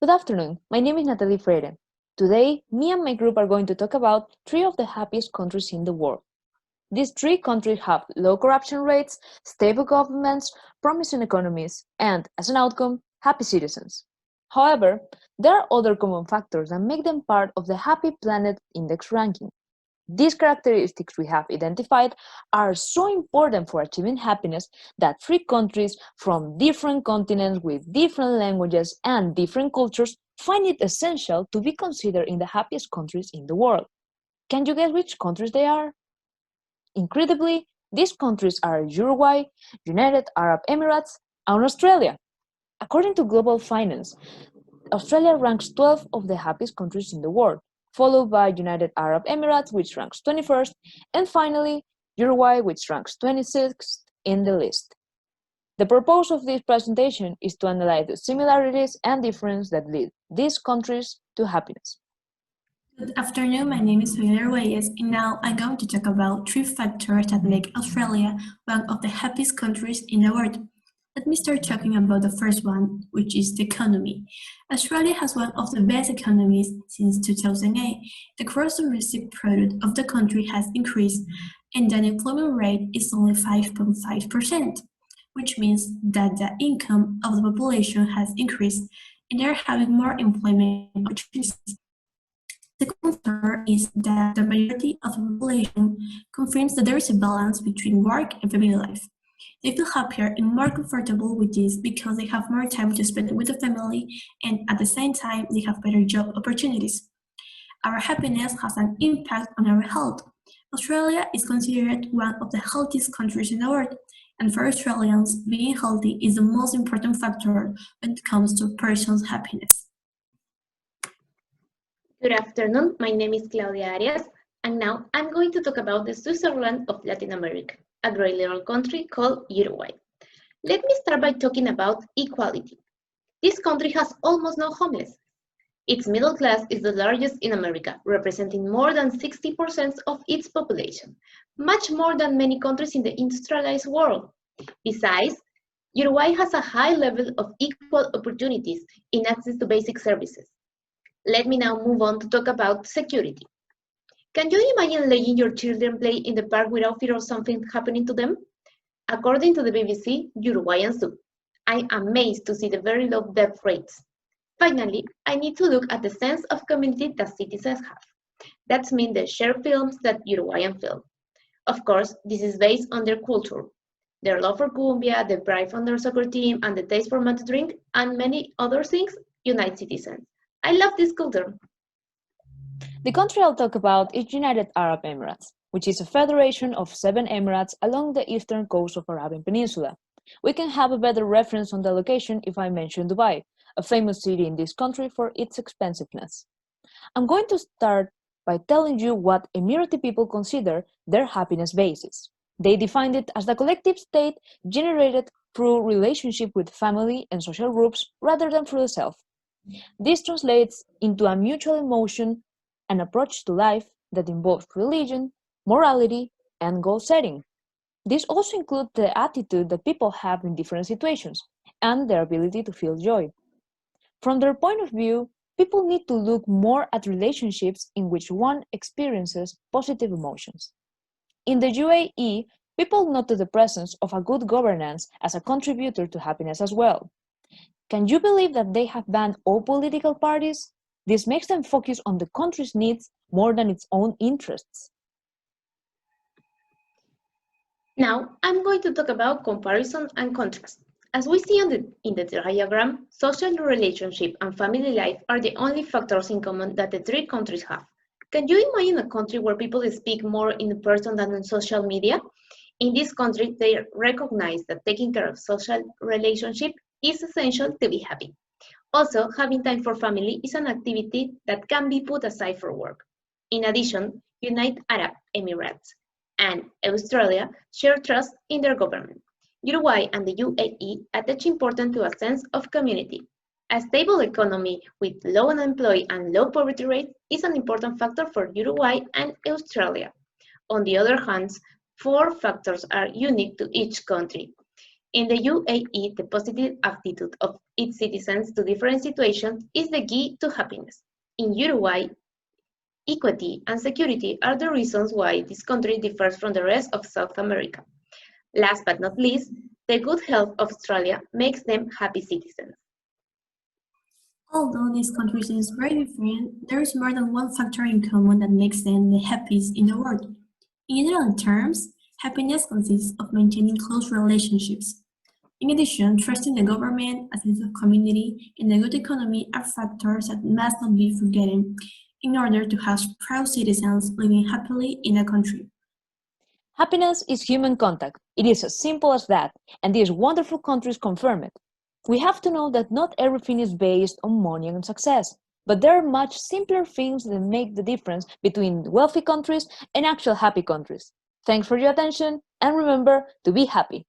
Good afternoon, my name is Natalie Freire. Today, me and my group are going to talk about three of the happiest countries in the world. These three countries have low corruption rates, stable governments, promising economies, and, as an outcome, happy citizens. However, there are other common factors that make them part of the Happy Planet Index ranking. These characteristics we have identified are so important for achieving happiness that three countries from different continents with different languages and different cultures find it essential to be considered in the happiest countries in the world. Can you guess which countries they are? Incredibly, these countries are Uruguay, United Arab Emirates, and Australia. According to Global Finance, Australia ranks 12th of the happiest countries in the world, followed by United Arab Emirates, which ranks 21st, and finally, Uruguay, which ranks 26th in the list. The purpose of this presentation is to analyze the similarities and differences that lead these countries to happiness. Good afternoon, my name is Sonia Reyes, and now I'm going to talk about three factors that make Australia one of the happiest countries in the world. Let me start talking about the first one, which is the economy. Australia has one of the best economies since 2008. The gross domestic product of the country has increased, and the unemployment rate is only 5.5%, which means that the income of the population has increased, and they are having more employment opportunities. The concern is that the majority of the population confirms that there is a balance between work and family life. They feel happier and more comfortable with this because they have more time to spend with the family, and at the same time they have better job opportunities. Our happiness has an impact on our health. Australia is considered one of the healthiest countries in the world, and for Australians, being healthy is the most important factor when it comes to a person's happiness. Good afternoon, my name is Claudia Arias, and now I'm going to talk about the Switzerland of Latin America, a great little country called Uruguay. Let me start by talking about equality. This country has almost no homeless. Its middle class is the largest in America, representing more than 60% of its population, much more than many countries in the industrialized world. Besides, Uruguay has a high level of equal opportunities in access to basic services. Let me now move on to talk about security. Can you imagine letting your children play in the park without fear of something happening to them? According to the BBC, Uruguayans do. I'm amazed to see the very low death rates. Finally, I need to look at the sense of community that citizens have. That means the shared films that Uruguayans feel. Of course, this is based on their culture. Their love for cumbia, the pride on their soccer team, and the taste for mate drink, and many other things unite citizens. I love this culture. The country I'll talk about is United Arab Emirates, which is a federation of 7 emirates along the eastern coast of Arabian Peninsula. We can have a better reference on the location if I mention Dubai, a famous city in this country for its expensiveness. I'm going to start by telling you what Emirati people consider their happiness basis. They defined it as the collective state generated through relationship with family and social groups rather than through the self. This translates into a mutual emotion and approach to life that involves religion, morality, and goal setting. This also includes the attitude that people have in different situations and their ability to feel joy. From their point of view, people need to look more at relationships in which one experiences positive emotions. In the UAE, people noted the presence of a good governance as a contributor to happiness as well. Can you believe that they have banned all political parties? This makes them focus on the country's needs more than its own interests. Now, I'm going to talk about comparison and contrast. As we see in the diagram, social relationship and family life are the only factors in common that the three countries have. Can you imagine a country where people speak more in person than on social media? In this country, they recognize that taking care of social relationship is essential to be happy. Also, having time for family is an activity that can be put aside for work. In addition, United Arab Emirates and Australia share trust in their government. Uruguay and the UAE attach importance to a sense of community. A stable economy with low unemployment and low poverty rate is an important factor for Uruguay and Australia. On the other hand, 4 factors are unique to each country. In the UAE, the positive attitude of its citizens to different situations is the key to happiness. In Uruguay, equity and security are the reasons why this country differs from the rest of South America. Last but not least, the good health of Australia makes them happy citizens. Although these countries is very different, there is more than one factor in common that makes them the happiest in the world. In general terms, happiness consists of maintaining close relationships. In addition, trusting the government, a sense of community, and a good economy are factors that must not be forgotten in order to have proud citizens living happily in a country. Happiness is human contact. It is as simple as that, and these wonderful countries confirm it. We have to know that not everything is based on money and success, but there are much simpler things that make the difference between wealthy countries and actual happy countries. Thanks for your attention, and remember to be happy.